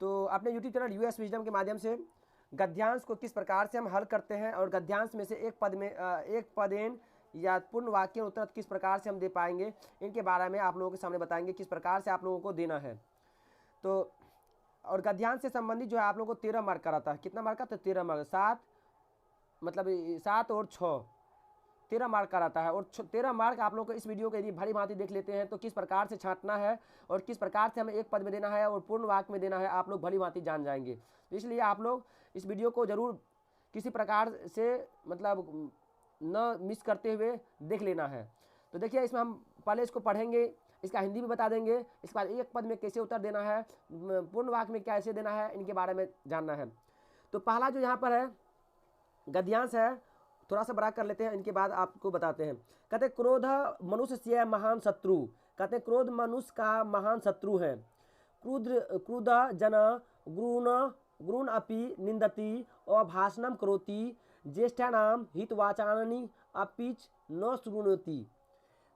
तो अपने YouTube channel US wisdom के माध्यम से गद्यांश को किस प्रकार से हम हल करते हैं और गद्यांश में से एक पदेन या पूर्ण वाक्य उत्तर किस प्रकार से हम दे पाएंगे, इनके बारे में आप लोगों के सामने बताएंगे किस प्रकार से आप लोगों को देना है। तो और गद्यांश से संबंधित जो है आप लोगों को 13 मार्क का रहता है। कितना मार्क का? तो 13 मार्क, 7 मतलब 7 और 6 13 मार्क का रहता है। और 13 मार्क आप लोग को इस वीडियो को यदि भली भांति देख लेते हैं तो किस प्रकार से छांटना है और किस प्रकार से हमें एक पद में देना है और पूर्ण वाक्य में देना है, आप लोग भली भांति जान जाएंगे। तो इसलिए आप लोग इस वीडियो को जरूर किसी प्रकार से मतलब न मिस करते हुए देख लेना है। तो देखिए, इसमें हम पहले इसको पढ़ेंगे, इसका हिंदी भी बता देंगे, इसके बाद एक पद में कैसे उत्तर देना है, पूर्ण वाक्य में कैसे देना है, इनके बारे में जानना है। तो पहला जो यहाँ पर है गद्यांश है, थोड़ा सा बड़ा कर लेते हैं, इनके बाद आपको बताते हैं। कहते क्रोध मनुष्य से महान शत्रु, कहते क्रोध मनुष्य का महान शत्रु है। क्रुद्ध जन गुरुन अपि निंदति और भाषणम करोति, ज्येष्ठानाम हितवाचानि अपिच न शृणोति।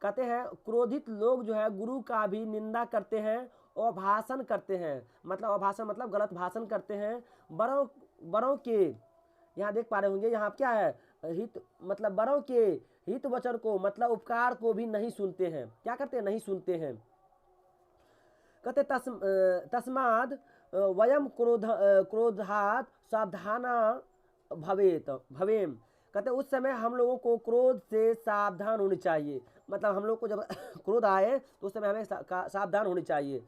कहते हैं क्रोधित लोग जो है गुरु का भी निंदा करते हैं और भाषण करते हैं, मतलब अभाषण मतलब गलत भाषण करते हैं। बड़ों के, यहाँ देख पा रहे होंगे, यहाँ क्या है हित, मतलब बड़ों के हित वचन को मतलब उपकार को भी नहीं सुनते हैं। क्या करते हैं? नहीं सुनते हैं। कहते तस्माद वयम क्रोधात सावधाना भवेम। कहते उस समय हम लोगों को क्रोध से सावधान होनी चाहिए, मतलब हम लोग को जब क्रोध आए तो उस समय हमें सावधान होनी चाहिए।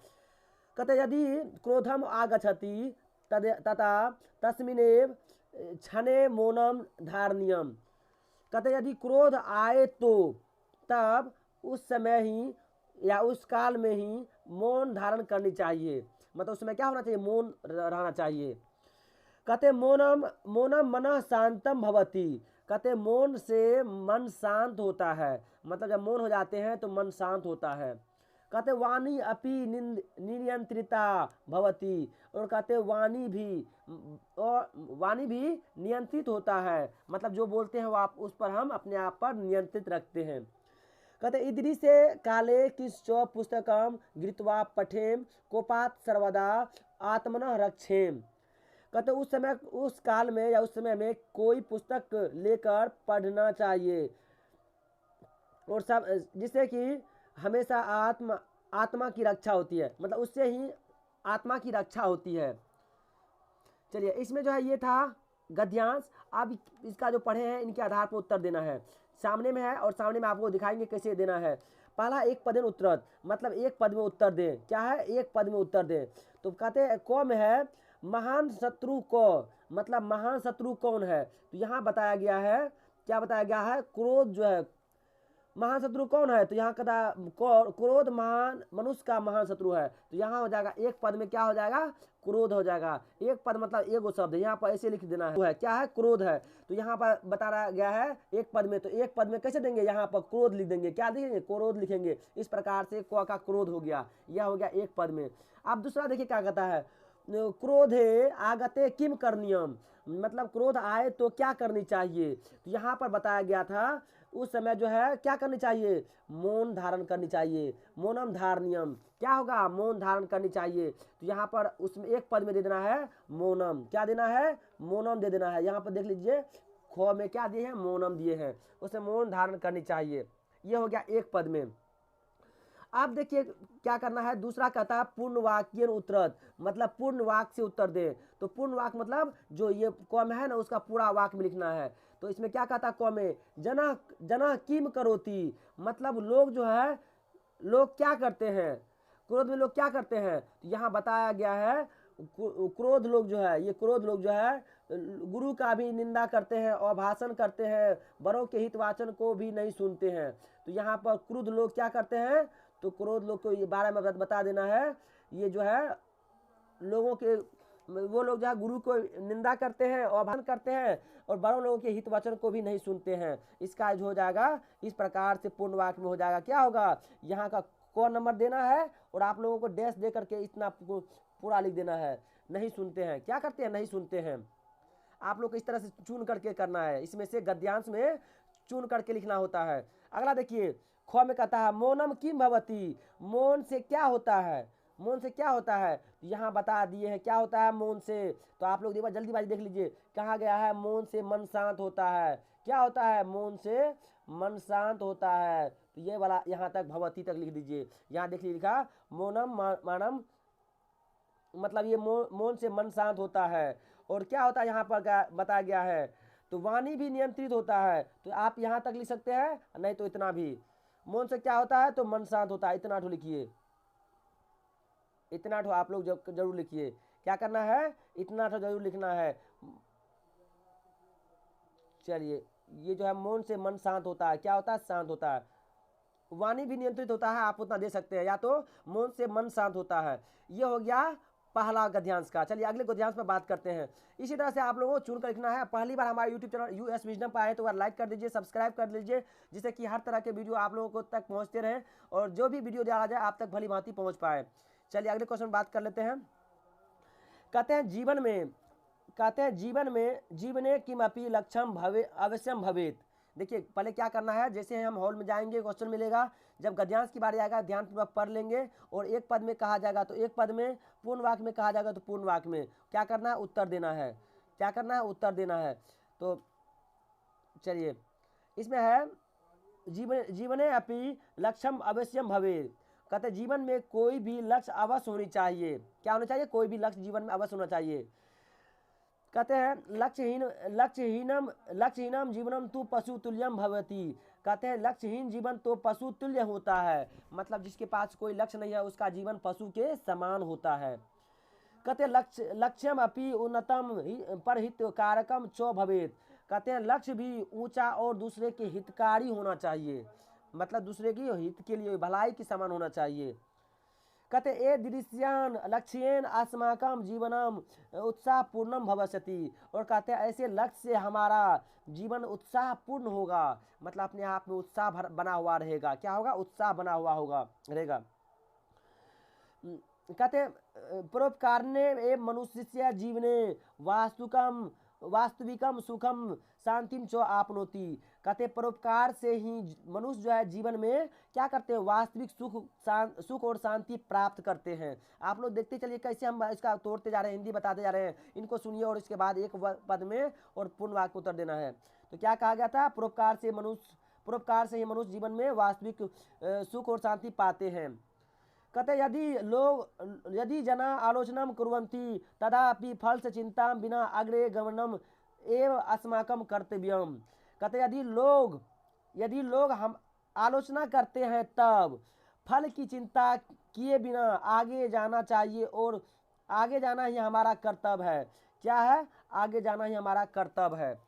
कहते यदि क्रोधम आगच्छति तथा तस्मिनेव क्षणे मौनम धारणीयम। कहते यदि क्रोध आए तो तब उस समय ही या उस काल में ही मौन धारण करनी चाहिए, मतलब उस समय क्या होना चाहिए? मौन रहना चाहिए। कहते मौनम मनः शांतम भवति। कहते मौन से मन शांत होता है, मतलब जब मौन हो जाते हैं तो मन शांत होता है। कहते वाणी अपि नियंत्रिता भवति, और कहते वाणी भी नियंत्रित होता है, मतलब जो बोलते हैं वो आप उस पर हम अपने आप पर नियंत्रित रखते हैं। कहते इदरी से काले किश्च पुस्तकम गृहीत्वा पठेम कोपात सर्वदा आत्मनः रक्षेम। कहते उस समय, उस काल में या उस समय में कोई पुस्तक लेकर पढ़ना चाहिए और सब, जिससे कि हमेशा आत्मा की रक्षा होती है, मतलब उससे ही आत्मा की रक्षा होती है। चलिए, इसमें जो है ये था गद्यांश। अब इसका जो पढ़े हैं इनके आधार पर उत्तर देना है। सामने में है और सामने में आपको दिखाएंगे कैसे देना है। पहला एक पदेन उत्तर, मतलब एक पद में उत्तर दें। क्या है? एक पद में उत्तर दें। तो कहते हैं क में है महान शत्रु को, मतलब महान शत्रु कौन है? तो यहाँ बताया गया है, क्या बताया गया है? क्रोध जो है महान शत्रु कौन है? तो यहाँ कहता क्रोध महान मनुष्य का महान शत्रु है। तो यहाँ हो जाएगा एक पद में क्या हो जाएगा? क्रोध हो जाएगा। एक पद मतलब एगो शब्द, यहाँ पर ऐसे लिख देना है। क्या है? क्रोध है। तो यहाँ पर बताया गया है एक पद में, तो एक पद में कैसे देंगे? यहाँ पर क्रोध लिख देंगे। क्या लिखेंगे? क्रोध लिखेंगे। इस प्रकार से क का क्रोध हो गया, यह हो गया एक पद में। अब दूसरा देखिए क्या कहता है, क्रोधे आगते किम करनियम, मतलब क्रोध आए तो क्या करनी चाहिए? तो यहाँ पर बताया गया था उस समय जो है क्या करनी चाहिए? मौन धारण करनी चाहिए। मौनम धारणीयम, क्या होगा? मौन धारण करनी चाहिए। तो यहाँ पर उसमें एक पद में दे देना है मौनम। क्या देना है? मौनम दे देना है। यहाँ पर देख लीजिए ख में क्या दिए हैं? मौनम दिए हैं। उसमें मौन धारण करनी चाहिए। यह हो गया एक पद में। अब देखिए क्या करना है, दूसरा कहता है पूर्ण वाक्य उत्तर, मतलब पूर्ण वाक्य से उत्तर दे। तो पूर्ण वाक्य मतलब जो ये क में है ना उसका पूरा वाक्य में लिखना है। तो इसमें क्या कहता है क में जना किम करोति, मतलब लोग जो है, लोग क्या करते हैं? क्रोध में लोग क्या करते हैं? तो यहाँ बताया गया है क्रोध लोग जो है, ये क्रोध लोग जो है गुरु का भी निंदा करते हैं और भाषण करते हैं, बड़ों के हितवाचन को भी नहीं सुनते हैं। तो यहाँ पर क्रोध लोग क्या करते हैं? तो क्रोध लोग को ये बारे में बता देना है। ये जो है लोगों के, वो लोग जो है गुरु को निंदा करते हैं और भाषण करते हैं और बड़ों लोगों के हित वचन को भी नहीं सुनते हैं। इसका जो हो जाएगा इस प्रकार से पूर्ण वाक्य में हो जाएगा। क्या होगा? यहाँ का क नंबर देना है और आप लोगों को डैश दे करके इतना पूरा लिख देना है। नहीं सुनते हैं, क्या करते हैं? नहीं सुनते हैं। आप लोग को इस तरह से चुन करके करना है, इसमें से गद्यांश में चुन करके लिखना होता है। अगला देखिए ख में कहता है मौनम किम भवति, मौन से क्या होता है? मौन से क्या होता है, तो यहाँ बता दिए हैं क्या होता है मौन से। तो आप लोग एक बार जल्दीबाजी देख लीजिए, कहा गया है मौन से मन शांत होता है। क्या होता है, मौन से मन शांत होता है। तो ये वाला यहाँ तक भगवती तक लिख दीजिए। यहाँ देखिए लिखा मौनम मानम, मतलब ये मौन से मन शांत होता है। और क्या होता है यहाँ पर बताया गया है, तो वाणी भी नियंत्रित होता है। तो आप यहाँ तक लिख सकते हैं, नहीं तो इतना भी। मौन से क्या होता है, तो मन शांत होता है, इतना ठो लिखिए, इतना ठो आप लोग जरूर लिखिए। क्या करना है, इतना ठो जरूर लिखना है। चलिए, ये जो है मौन से मन शांत होता है, क्या होता है, शांत होता है। वाणी भी नियंत्रित होता है, आप उतना दे सकते हैं, या तो मौन से मन शांत होता है। ये हो गया पहला गद्यांश का। चलिए अगले गद्यांश में बात करते हैं। इसी तरह से आप लोगों को चुनकर लिखना है। पहली बार हमारे यूट्यूब चैनल यूएस विजडम पर आए तो एक लाइक कर दीजिए, सब्सक्राइब कर लीजिए, जिससे कि हर तरह के वीडियो आप लोगों को तक पहुंचते रहें और जो भी वीडियो डाला जाए आप तक भली भांति पहुंच पाए। चलिए अगले क्वेश्चन बात कर लेते हैं। कहते हैं जीवन में जीवने किमपि लक्ष्यम भवे अवश्यम भवेत। देखिए पहले क्या करना है, जैसे हम हॉल में जाएंगे क्वेश्चन मिलेगा, जब गद्यांश की बारी आएगा ध्यानपूर्वक पढ़ लेंगे, और एक पद में कहा जाएगा तो एक पद में, पूर्ण वाक्य में कहा जाएगा तो पूर्ण वाक्य में क्या करना है, उत्तर देना है। क्या करना है, उत्तर देना है। तो चलिए इसमें है जीवने अपि लक्ष्यम अवश्यम भवेत। कहते हैं जीवन में कोई भी लक्ष्य अवश्य होनी चाहिए। क्या होना चाहिए, कोई भी लक्ष्य जीवन में अवश्य होना चाहिए। कहते हैं लक्ष्यहीनम जीवनम तु पशु तुल्यम भवती। कहते हैं लक्ष्यहीन जीवन तो पशु तुल्य होता है, मतलब जिसके पास कोई लक्ष्य नहीं है उसका जीवन पशु के समान होता है। कहते हैं लक्ष्यम अपि उन्नतम पर हित कारकम च भवेत। कहते हैं लक्ष्य भी ऊंचा और दूसरे के हितकारी होना चाहिए, मतलब दूसरे की हित के लिए भलाई के समान होना चाहिए। कहते ए दृश्यान लक्ष्येन अस्माकम जीवनम उत्साह पूर्णम भविष्यति। और कहते हैं ऐसे लक्ष्य से हमारा जीवन उत्साह पूर्ण होगा, मतलब अपने आप में उत्साह बना हुआ रहेगा। क्या होगा, उत्साह बना हुआ होगा रहेगा। कहते परोपकारणे ए मनुष्य जीवने वास्तविकम सुखम शांतिम च आपनोति। कहते परोपकार से ही मनुष्य जो है जीवन में क्या करते हैं, वास्तविक सुख और शांति प्राप्त करते हैं। आप लोग देखते चलिए कैसे हम इसका तोड़ते जा रहे हैं, हिंदी बताते जा रहे हैं। इनको सुनिए और इसके बाद एक पद में और पूर्ण वाक्य उत्तर देना है। तो क्या कहा गया था, परोपकार से ही मनुष्य जीवन में वास्तविक सुख और शांति पाते हैं। कहते यदि जना आलोचना कुर्वन्ति तदापि फल से चिंता बिना अग्रे गमनम एव अस्माकम कर्तव्यम। कहते यदि लोग हम आलोचना करते हैं तब फल की चिंता किए बिना आगे जाना चाहिए, और आगे जाना ही हमारा कर्तव्य है। क्या है, आगे जाना ही हमारा कर्तव्य है।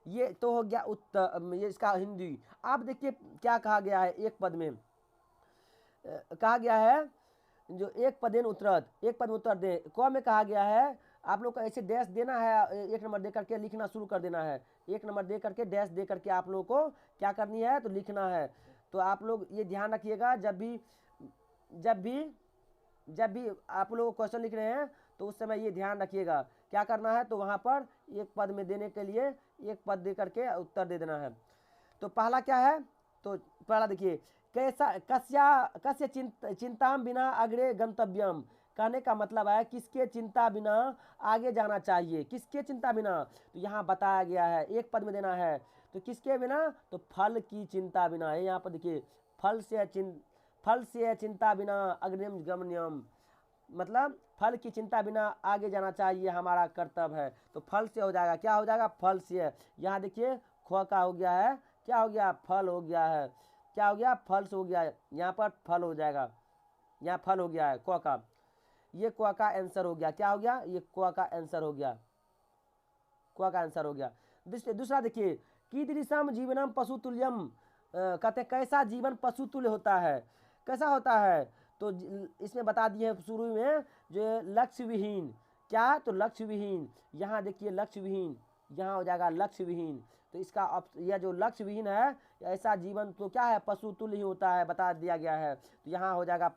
ये तो हो गया उत्तर, ये इसका हिंदी। आप देखिए क्या कहा गया है, एक पद में कहा गया है जो एक पदेन उत्तरत, एक पद में उत्तर दे। क में कहा गया है आप लोग को ऐसे डैश देना है, एक नंबर दे करके लिखना शुरू कर देना है। एक नंबर दे करके डैश दे करके आप लोगों को क्या करनी है, तो लिखना है। तो आप लोग ये ध्यान रखिएगा, जब भी आप लोग क्वेश्चन लिख रहे हैं तो उस समय ये ध्यान रखिएगा क्या करना है, तो वहाँ पर एक पद में देने के लिए एक पद दे करके उत्तर दे देना है। तो पहला क्या है, तो पहला देखिए कस्य चिंता बिना अग्रे गंतव्यम। कहने का मतलब है किसके चिंता बिना आगे जाना चाहिए, किसके चिंता बिना। तो यहाँ बताया गया है, एक पद में देना है। तो किसके बिना, तो फल की चिंता बिना है। यहाँ पर देखिए फल से चिंता बिना अग्रिम गमनम, मतलब फल की चिंता बिना आगे जाना चाहिए, हमारा कर्तव्य है। तो फल से हो जाएगा, क्या हो जाएगा, फल से। यहाँ देखिए ख का हो गया है, क्या हो गया, फल हो गया है। क्या हो गया, फल से हो गया है, यहाँ पर फल हो जाएगा, यहाँ फल हो गया है क का। ये क का आंसर हो गया, क्या हो गया, ये क का आंसर हो गया, क का आंसर हो गया। दूसरा देखिए कीदृशम जीवनम पशु तुल्यम। कहते कैसा जीवन पशु तुल्य होता है, कैसा होता है। तो इसमें बता दिए शुरू में जो लक्ष्य विहीन। क्या, तो लक्ष्य विहीन। यहाँ देखिए लक्ष्य विहीन, यहाँ हो जाएगा लक्ष्य विहीन। तो इसका यह जो लक्ष्य विहीन है, ऐसा जीवन तो क्या है, पशु तुल्य ही होता है, बता दिया गया है। तो यहाँ हो जाएगा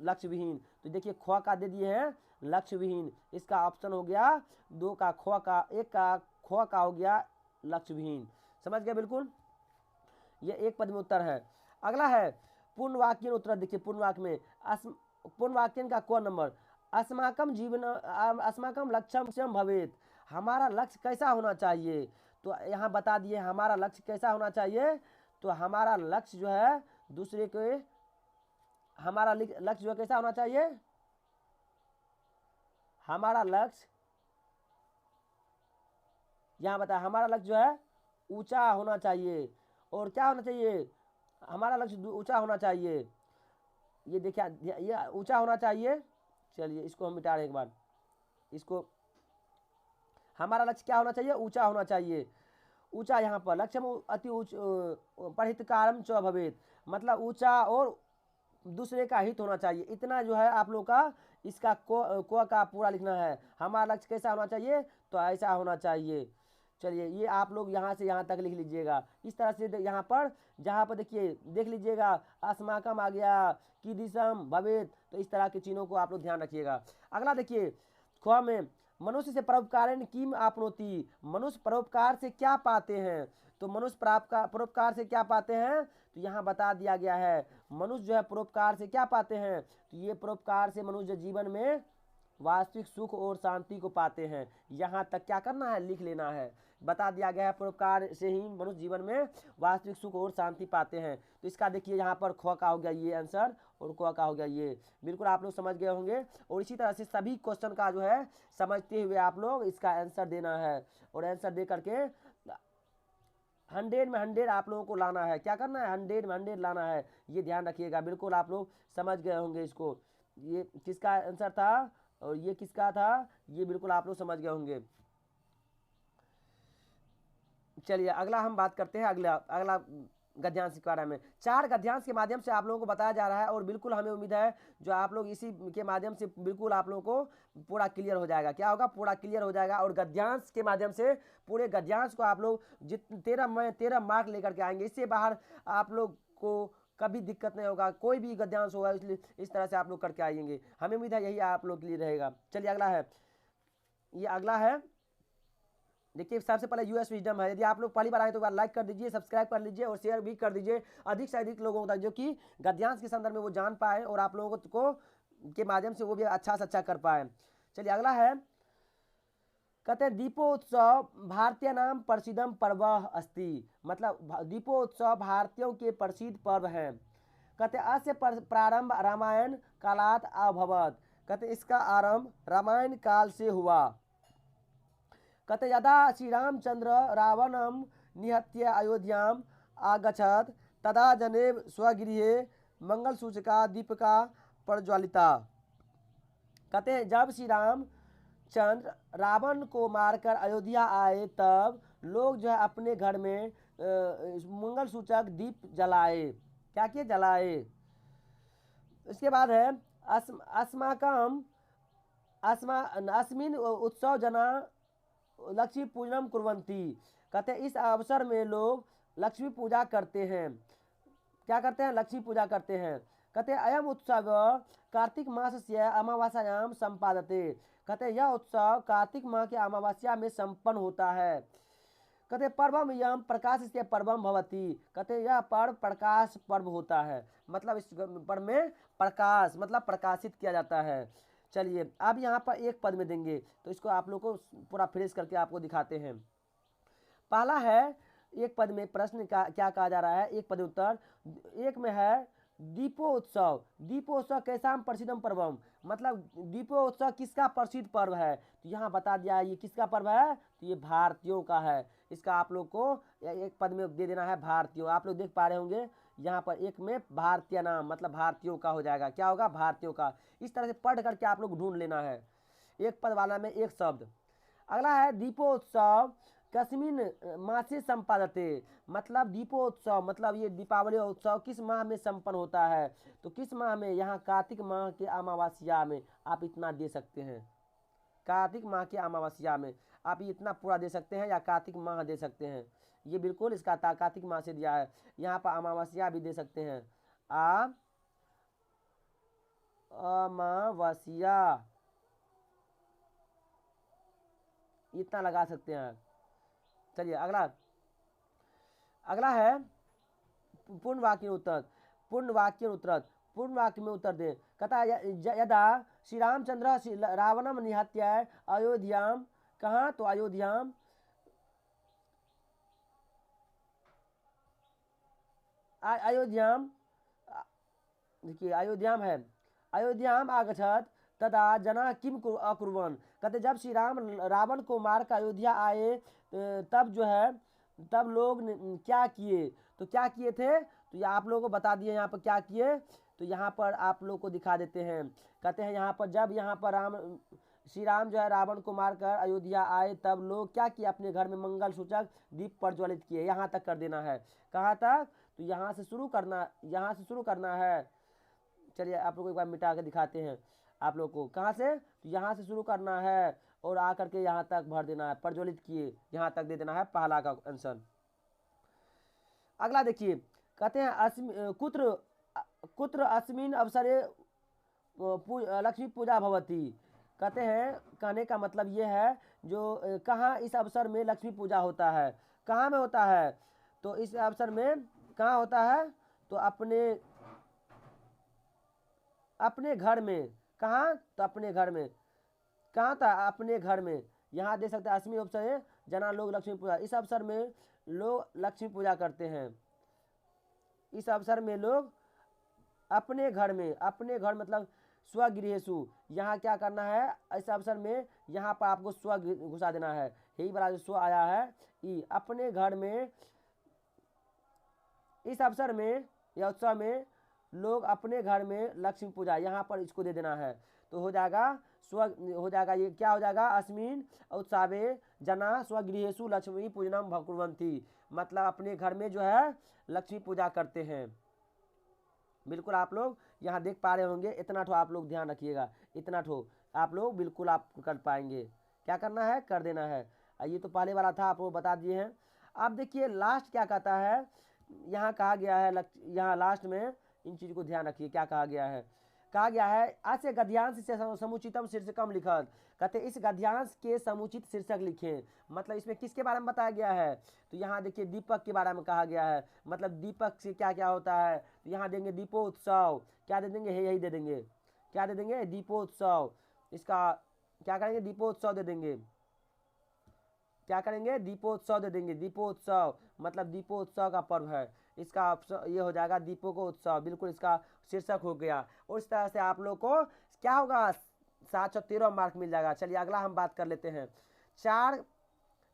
लक्ष्य विहीन। तो देखिए ख का दे दिए हैं लक्ष्य विहीन, इसका ऑप्शन हो गया 2 का ख का, 1 का ख का हो गया लक्ष्य विहीन। समझ गए बिल्कुल, ये एक पद में उत्तर है। अगला है पूर्ण वाक्य उत्तर। देखिए पूर्ण वाक्य में पूर्ण वाक्य का क नंबर, अस्माकम लक्ष्यम भवेत, हमारा लक्ष्य कैसा होना चाहिए। तो यहाँ बता दिए हमारा लक्ष्य कैसा होना चाहिए। तो हमारा लक्ष्य जो है दूसरे के, हमारा लक्ष्य जो है कैसा होना चाहिए, हमारा लक्ष्य यहाँ बताया, हमारा लक्ष्य जो है ऊंचा होना चाहिए। और क्या होना चाहिए, हमारा लक्ष्य ऊंचा होना चाहिए। ये देखिए, ये ऊंचा होना चाहिए। चलिए इसको हम मिटा रहे एक बार, इसको, हमारा लक्ष्य क्या होना चाहिए, ऊंचा होना चाहिए। ऊंचा यहाँ पर लक्ष्य अति उच्च परिहितकारम च भवेत, मतलब ऊंचा और दूसरे का हित होना चाहिए। इतना जो है आप लोग का इसका को का पूरा लिखना है। हमारा लक्ष्य कैसा होना चाहिए, तो ऐसा होना चाहिए। चलिए ये आप लोग यहाँ से यहाँ तक लिख लीजिएगा। इस तरह से यहाँ पर, जहाँ पर देखिए देख लीजिएगा अस्माकम आ गया, कीदृशम भवेत, तो इस तरह के चिन्हों को आप लोग ध्यान रखिएगा। अगला देखिए ख में, मनुष्य से परोपकारेण किम आपनोति, मनुष्य परोपकार से क्या पाते हैं। तो मनुष्य परोपकार से क्या पाते हैं, तो यहाँ बता दिया गया है मनुष्य जो है परोपकार से क्या पाते हैं। तो ये परोपकार से मनुष्य जीवन में वास्तविक सुख और शांति को पाते हैं। यहाँ तक क्या करना है, लिख लेना है। बता दिया गया है परोपकार से ही मनुष्य जीवन में वास्तविक सुख और शांति पाते हैं। तो इसका देखिए यहाँ पर ख का हो गया ये आंसर, और क का हो गया ये। बिल्कुल आप लोग समझ गए होंगे। और इसी तरह से सभी क्वेश्चन का जो है समझते हुए आप लोग इसका आंसर देना है, और आंसर दे करके 100 में 100 आप लोगों को लाना है। क्या करना है, 100 में 100 लाना है। ये ध्यान रखिएगा। बिल्कुल आप लोग समझ गए होंगे इसको, ये किसका आंसर था और ये किसका था, ये बिल्कुल आप लोग समझ गए होंगे। चलिए अगला हम बात करते हैं, अगला गद्यांश के बारे में। 4 गद्यांश के माध्यम से आप लोगों को बताया जा रहा है, और बिल्कुल हमें उम्मीद है जो आप लोग इसी के माध्यम से बिल्कुल आप लोगों को पूरा क्लियर हो जाएगा। क्या होगा, पूरा क्लियर हो जाएगा। और गद्यांश के माध्यम से पूरे गद्यांश को आप लोग 13 मार्क लेकर के आएंगे। इससे बाहर आप लोग को कभी दिक्कत नहीं होगा, कोई भी गद्यांश होगा, इसलिए इस तरह से आप लोग करके आएंगे। हमें उम्मीद है यही आप लोग के लिए रहेगा। चलिए अगला है, ये अगला है। देखिए सबसे पहले यूएस विजडम है। यदि आप लोग पहली बार आए तो एक बार लाइक कर दीजिए, सब्सक्राइब कर लीजिए और शेयर भी कर दीजिए अधिक से अधिक लोगों तक, जो कि गद्यांश के संदर्भ में वो जान पाए और आप लोगों को के माध्यम से वो भी अच्छा से अच्छा कर पाए। चलिए अगला है, कहते हैं दीपोत्सव भारतीय नाम प्रसिद्धम पर्व अस्ति, मतलब दीपोत्सव भारतीयों के प्रसिद्ध पर्व है। कहते अस्य प्रारंभ रामायण कालात अभवत, कहते इसका आरंभ रामायण काल से हुआ। कहते यदा श्री रामचंद्र रावणम निहत्य अयोध्याम आगछत तदा जनेव स्वगृहे मंगल सूचका दीपिका प्रज्वलिता। कहते जब श्री रामचंद्र रावण को मारकर अयोध्या आए तब लोग जो है अपने घर में मंगल सूचक दीप जलाए। क्या किए, जलाए। इसके बाद है अस्मिन उत्सव जना लक्ष्मी पूजनम कुर्वन्ति, कहते इस अवसर में लोग लक्ष्मी पूजा करते हैं। क्या करते हैं, लक्ष्मी पूजा करते हैं। कहते अयम उत्सव कार्तिक मास से अमावास्यायाम संपादते, कहते यह उत्सव कार्तिक माह के अमावस्या में संपन्न होता है। कहते पर्वम यम प्रकाश से पर्वम भवती, कहते यह पर्व प्रकाश पर्व होता है, मतलब इस पर्व में प्रकाश मतलब प्रकाशित किया जाता है। चलिए अब यहाँ पर एक पद में देंगे, तो इसको आप लोग को पूरा फ्रेश करके आपको दिखाते हैं। पहला है एक पद में प्रश्न का क्या कहा जा रहा है, एक पद उत्तर। एक में है दीपोत्सव, दीपोत्सव कैसा प्रसिद्धम पर्वम, मतलब दीपोत्सव किसका प्रसिद्ध पर्व है। तो यहाँ बता दिया है ये किसका पर्व है, तो ये भारतीयों का है। इसका आप लोग को एक पद में दे देना है भारतीयों। आप लोग देख पा रहे होंगे यहाँ पर एक में भारतीय नाम मतलब भारतीयों का हो जाएगा। क्या होगा, भारतीयों का। इस तरह से पढ़ करके आप लोग ढूंढ लेना है एक पद वाला में एक शब्द। अगला है दीपोत्सव कस्मिन मासे संपादते, मतलब दीपोत्सव मतलब ये दीपावली उत्सव किस माह में संपन्न होता है। तो किस माह में, यहाँ कार्तिक माह के अमावस्या में। आप इतना दे सकते हैं, कार्तिक माह के अमावस्या में आप इतना पूरा दे सकते हैं, या कार्तिक माह दे सकते हैं। ये बिल्कुल इसका कार्तिक माह से दिया है। यहाँ पर अमावस्या भी दे सकते हैं, अमावस्या इतना लगा सकते हैं। चलिए अगला है पूर्ण वाक्य उत्तर। पूर्ण वाक्य में उत्तर दें। कहता यदा श्री रामचंद्र रावणम निहत्य अयोध्याम, कहाँ, तो अयोध्याम, अयोध्याम, देखिए अयोध्याम है, अयोध्याम आगछत तदा जना किम अकुर्वन। कहते जब श्री राम रावण को मार कर अयोध्या आए तब जो है, तब लोग क्या किए, तो क्या किए थे, तो ये आप लोगों को बता दिए यहाँ पर क्या किए, तो यहाँ पर आप लोग को दिखा देते हैं। कहते हैं यहाँ पर जब यहाँ पर श्री राम जो है रावण को मारकर अयोध्या आए तब लोग क्या किए, अपने घर में मंगल सूचक दीप प्रज्वलित किए। यहाँ तक कर देना है, कहाँ तक, तो यहाँ से शुरू करना, यहाँ से शुरू करना है। चलिए आप लोग को एक बार मिटा के दिखाते हैं आप लोग को, कहाँ से, तो यहाँ से शुरू करना है और आकर के यहाँ तक भर देना है, प्रज्वलित किए, यहाँ तक दे देना है पहला का आंसर। अगला देखिए, कहते हैं कुत्र अस्मिन अवसरे लक्ष्मी पूजा भवती। कहते हैं, कहने का मतलब ये है जो कहाँ इस अवसर में लक्ष्मी पूजा होता है, कहाँ में होता है, तो इस अवसर में कहाँ होता है, तो अपने घर में, कहाँ, तो अपने घर में, कहाँ था, अपने घर में। यहाँ देख सकते हैं अस्मी अवसर है जना लोग लक्ष्मी पूजा, इस अवसर में लोग लक्ष्मी पूजा करते हैं। इस अवसर में लोग अपने घर में, अपने घर मतलब स्वगृहेषु, यहाँ क्या करना है, इस अवसर में यहाँ पर आपको स्व घुसा देना है, यही वाला जो स्व आया है ई, अपने घर में, इस अवसर में या उत्सव में लोग अपने घर में लक्ष्मी पूजा, यहाँ पर इसको दे देना है, तो हो जाएगा स्व, हो जाएगा ये क्या हो जाएगा, अस्मिन उत्सवे जना स्वगृहेषु लक्ष्मी पूजनम भकुर्वन्ति, मतलब अपने घर में जो है लक्ष्मी पूजा करते हैं। बिल्कुल आप लोग यहाँ देख पा रहे होंगे, इतना ठो आप लोग ध्यान रखिएगा, इतना ठो आप लोग बिल्कुल आप कर पाएंगे, क्या करना है, कर देना है। ये तो पहले वाला था, आप लोग बता दिए हैं। अब देखिए लास्ट क्या कहता है, यहाँ कहा गया है, यहाँ लास्ट में इन चीज़ को ध्यान रखिए, क्या कहा गया है, कहा गया है अस्य गद्यांश से समुचितम शीर्षकम लिखत। कहते इस गद्यांश के समुचित शीर्षक लिखें, मतलब इसमें किसके बारे में बताया गया है, तो यहाँ देखिए दीपक के बारे में कहा गया है, मतलब दीपक से क्या क्या होता है, तो यहाँ देंगे दीपोत्सव, क्या दे देंगे, यही दे देंगे, क्या दे देंगे, दीपोत्सव, इसका क्या करेंगे, दीपोत्सव दे देंगे, क्या करेंगे, दीपोत्सव दे देंगे, दीपोत्सव मतलब दीपोत्सव का पर्व है, इसका ये हो जाएगा दीपों को उत्सव, बिल्कुल इसका शीर्षक हो गया। और इस तरह से आप लोग को क्या होगा, 713 मार्क मिल जाएगा। चलिए अगला हम बात कर लेते हैं, 4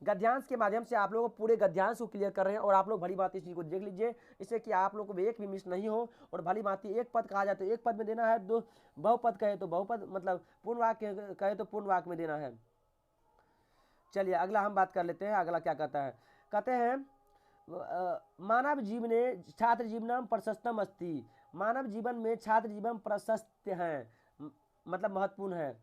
गद्यांश के माध्यम से आप लोग पूरे गद्यांश को क्लियर कर रहे हैं, और आप लोग भली बात इस चीज़ को देख लीजिए, इससे कि आप लोग को एक भी मिस नहीं हो, और भली बात एक पद कहा जाए तो एक पद में देना है, दो बहुपद कहे तो बहुपद, मतलब पूर्ण वाक्य कहे तो पूर्ण वाक्य में देना है। चलिए अगला हम बात कर लेते हैं, अगला क्या कहता है, कहते हैं मानव जीवने छात्र जीवनम प्रशस्तम अस्ति, मानव जीवन में छात्र जीवन प्रशस्त है, मतलब महत्वपूर्ण है।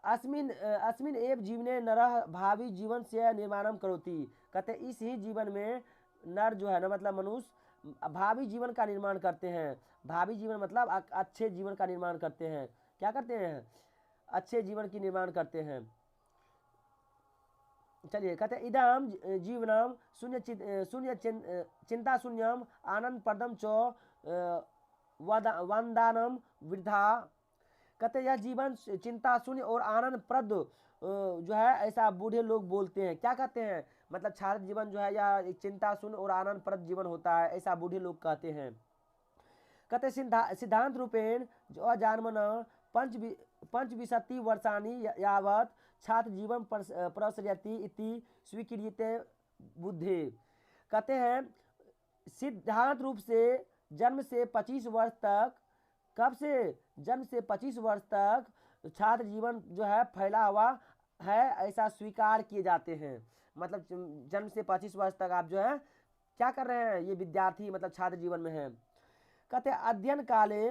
अस्मिन एव जीवने नरः भावी जीवन से निर्माणम करोति। कहते इस ही जीवन में नर जो है ना, मतलब मनुष्य भावी जीवन का निर्माण करते हैं। भावी जीवन मतलब अच्छे जीवन का निर्माण करते हैं। क्या करते हैं? अच्छे जीवन की निर्माण करते हैं। चलिए कहते हैं इदम जीवनम शून्य चिंता शून्यम आनंद प्रदम च वंदानम वृद्धा। कहते हैं यह जीवन चिंता शून्य और आनंद प्रद जो है ऐसा बूढ़े लोग बोलते हैं। क्या कहते हैं? मतलब छात्र जीवन जो है यह चिंता शून्य और आनंद प्रद जीवन होता है, ऐसा बूढ़े लोग कहते हैं। कहते सिद्धांत रूपेण जो अजानमन पंचविंशति वर्षाणि यावत छात्र जीवन प्रसरति इति स्वीक्रियते बुद्धे। कहते हैं सिद्धांत रूप से जन्म से 25 वर्ष तक, कब से? जन्म से 25 वर्ष तक छात्र जीवन जो है फैला हुआ है, ऐसा स्वीकार किए जाते हैं। मतलब जन्म से 25 वर्ष तक आप जो है क्या कर रहे हैं? ये विद्यार्थी मतलब छात्र जीवन में है। कहते हैं अध्ययन काले,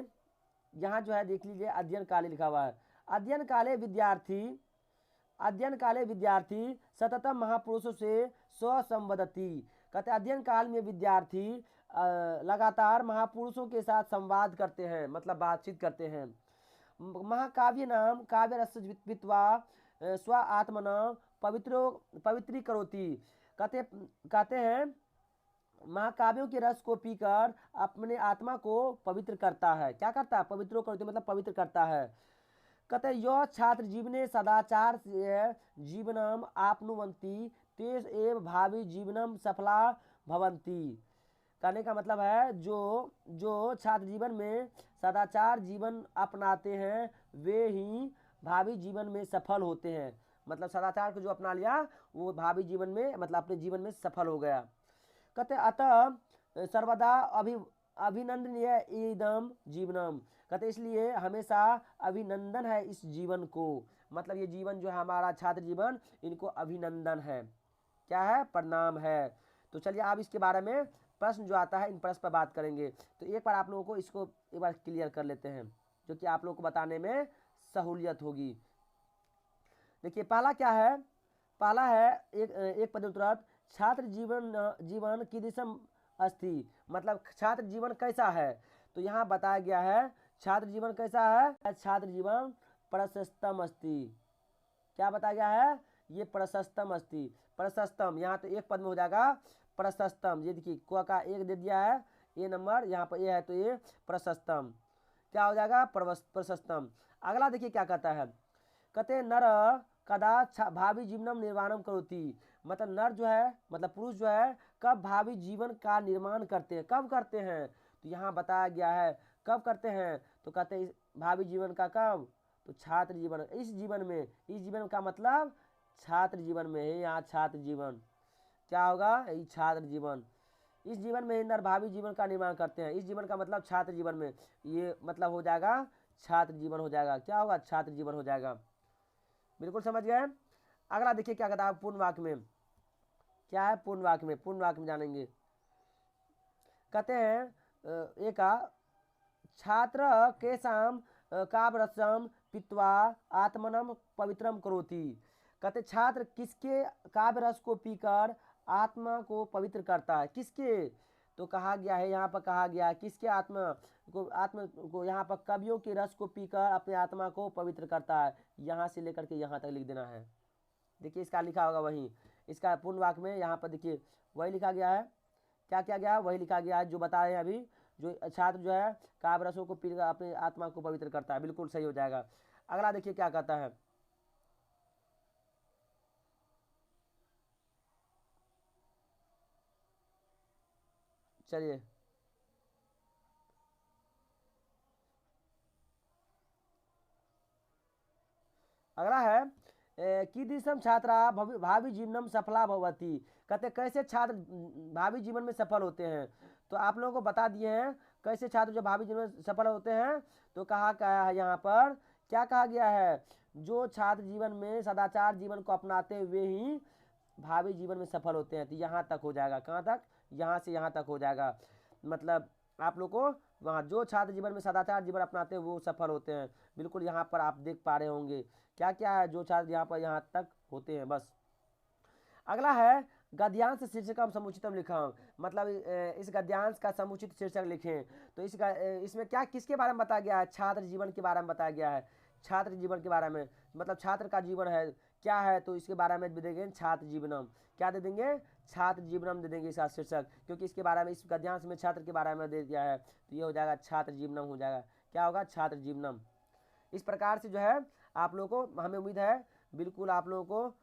यहाँ जो है देख लीजिए अध्ययन काले लिखा हुआ है। अध्ययन काले विद्यार्थी सततम महापुरुषों से स्वसंवदति। कहते हैं अध्ययन काल में विद्यार्थी लगातार महापुरुषों के साथ संवाद करते हैं, मतलब बातचीत करते हैं। महाकाव्य नाम काव्य रस वित्वा स्व आत्मन पवित्री करोति। कहते हैं महाकाव्यों के रस को पीकर अपने आत्मा को पवित्र करता है। क्या करता है? पवित्र करते मतलब पवित्र करता है। कहते यो छात्र जीवने सदाचार से जीवनम आपनुवंती तेज एव भावी जीवनम सफला भवंती। कहने का मतलब है जो जो छात्र जीवन में सदाचार जीवन अपनाते हैं वे ही भावी जीवन में सफल होते हैं। मतलब सदाचार को जो अपना लिया वो भावी जीवन में मतलब अपने जीवन में सफल हो गया। कहते अतः सर्वदा अभिनंदनीय इदम जीवनम। कहते इसलिए हमेशा अभिनंदन है इस जीवन को। मतलब ये जीवन जो है हमारा छात्र जीवन, इनको अभिनंदन है। क्या है? प्रणाम है। तो चलिए आप इसके बारे में प्रश्न जो आता है इन प्रश्न पर बात करेंगे। तो एक बार आप लोगों को इसको एक बार क्लियर कर लेते हैं जो कि आप लोगों को बताने में सहूलियत होगी। देखिए पहला क्या है? पहला है एक पद उत्तर छात्र जीवन कीदृशम अस्ति। मतलब छात्र जीवन कैसा है? तो यहाँ बताया गया है छात्र जीवन कैसा है? छात्र जीवन प्रशस्तम अस्ति। क्या बताया गया है? ये प्रशस्तम अस्ति। प्रशस्तम यहाँ तो एक पद में हो जाएगा प्रशस्तम। ये देखिए क का एक दे दिया है, ए नंबर यहाँ पर ए है तो ये प्रशस्तम। क्या हो जाएगा? प्रशस्तम। अगला देखिए क्या कहता है? कहते नर कदा भावी जीवनम निर्माणम करोति। मतलब नर जो है मतलब पुरुष जो है कब भावी जीवन का निर्माण करते हैं? कब करते हैं? तो यहाँ बताया गया है कब करते हैं। तो कहते हैं भावी जीवन का कब? तो छात्र जीवन, इस जीवन में। इस जीवन का मतलब छात्र जीवन में है। यहाँ छात्र जीवन क्या होगा? ये छात्र जीवन। इस जीवन में नर भावी जीवन का निर्माण करते हैं। इस जीवन का मतलब छात्र जीवन में, ये मतलब हो जाएगा छात्र जीवन हो जाएगा। क्या होगा? छात्र जीवन हो जाएगा। बिल्कुल समझ गए। अगला देखिए क्या कहता है पूर्ण वाक्य में। क्या है पूर्ण वाक्य में? पूर्ण वाक्य में जानेंगे। कहते हैं एक छात्र केशाम काव्यरसम पीत्वा आत्मनम पवित्रम करोति। कहते छात्र किसके काव्य रस को पीकर आत्मा को पवित्र करता है? किसके? तो कहा गया है यहाँ पर कहा गया है किसके आत्मा को यहाँ पर कवियों के रस को पीकर अपने आत्मा को पवित्र करता है। यहाँ से लेकर के यहाँ तक लिख देना है। देखिए इसका लिखा होगा वहीं, इसका पूर्ण वाक्य में यहाँ पर देखिए वही लिखा गया है। क्या किया गया? वही लिखा गया है जो बता रहे हैं अभी। जो छात्र जो है काव्य रसों को पीकर अपने आत्मा को पवित्र करता है। बिल्कुल सही हो जाएगा। अगला देखिए क्या कहता है। चलिए अगला है कीदृशम छात्रा भावी जीवनम सफला भवती। कहते कैसे छात्र भावी जीवन में सफल होते हैं। तो आप लोगों को बता दिए हैं कैसे छात्र जो भावी जीवन में सफल होते हैं। तो कहा क्या है यहाँ पर? क्या कहा गया है? जो छात्र जीवन में सदाचार जीवन को अपनाते हुए ही भावी जीवन में सफल होते हैं। तो यहाँ तक हो जाएगा। कहाँ तक? यहाँ से यहाँ तक हो जाएगा। मतलब आप लोग को वहाँ जो छात्र जीवन में सदाचार जीवन अपनाते हैं वो सफल होते हैं। बिल्कुल यहाँ पर आप देख पा रहे होंगे क्या क्या है जो छात्र यहाँ पर यहाँ तक होते हैं बस। अगला है गद्यांश शीर्षकम समुचितम लिखम। मतलब इस गद्यांश का समुचित शीर्षक लिखें। तो इसमें क्या किसके बारे में बताया गया है? छात्र जीवन के बारे में बताया गया है। छात्र जीवन के बारे में मतलब छात्र का जीवन है क्या है, तो इसके बारे में दे देंगे छात्र जीवनम। क्या दे देंगे? छात्र जीवनम दे देंगे इसका शीर्षक, क्योंकि इसके बारे में इस गद्यांश में छात्र के बारे में दे दिया है। तो ये हो जाएगा छात्र जीवनम हो जाएगा। क्या होगा? छात्र जीवनम। इस प्रकार से जो है आप लोगों को हमें उम्मीद है बिल्कुल आप लोगों को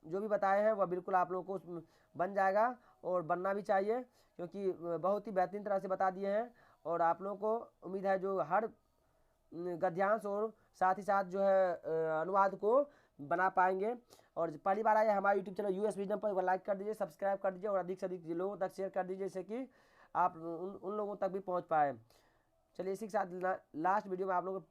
जो भी बताए हैं वह बिल्कुल आप लोगों को बन जाएगा और बनना भी चाहिए, क्योंकि बहुत ही बेहतरीन तरह से बता दिए हैं। और आप लोगों को उम्मीद है जो हर गद्यांश और साथ ही साथ जो है अनुवाद को बना पाएंगे। और पहली बार आए हमारे यूट्यूब चैनल यूएस विजडम पर लाइक कर दीजिए, सब्सक्राइब कर दीजिए और अधिक से अधिक लोगों तक शेयर कर दीजिए, जैसे कि आप उन लोगों तक भी पहुंच पाए। चलिए इसी के साथ लास्ट वीडियो में आप लोग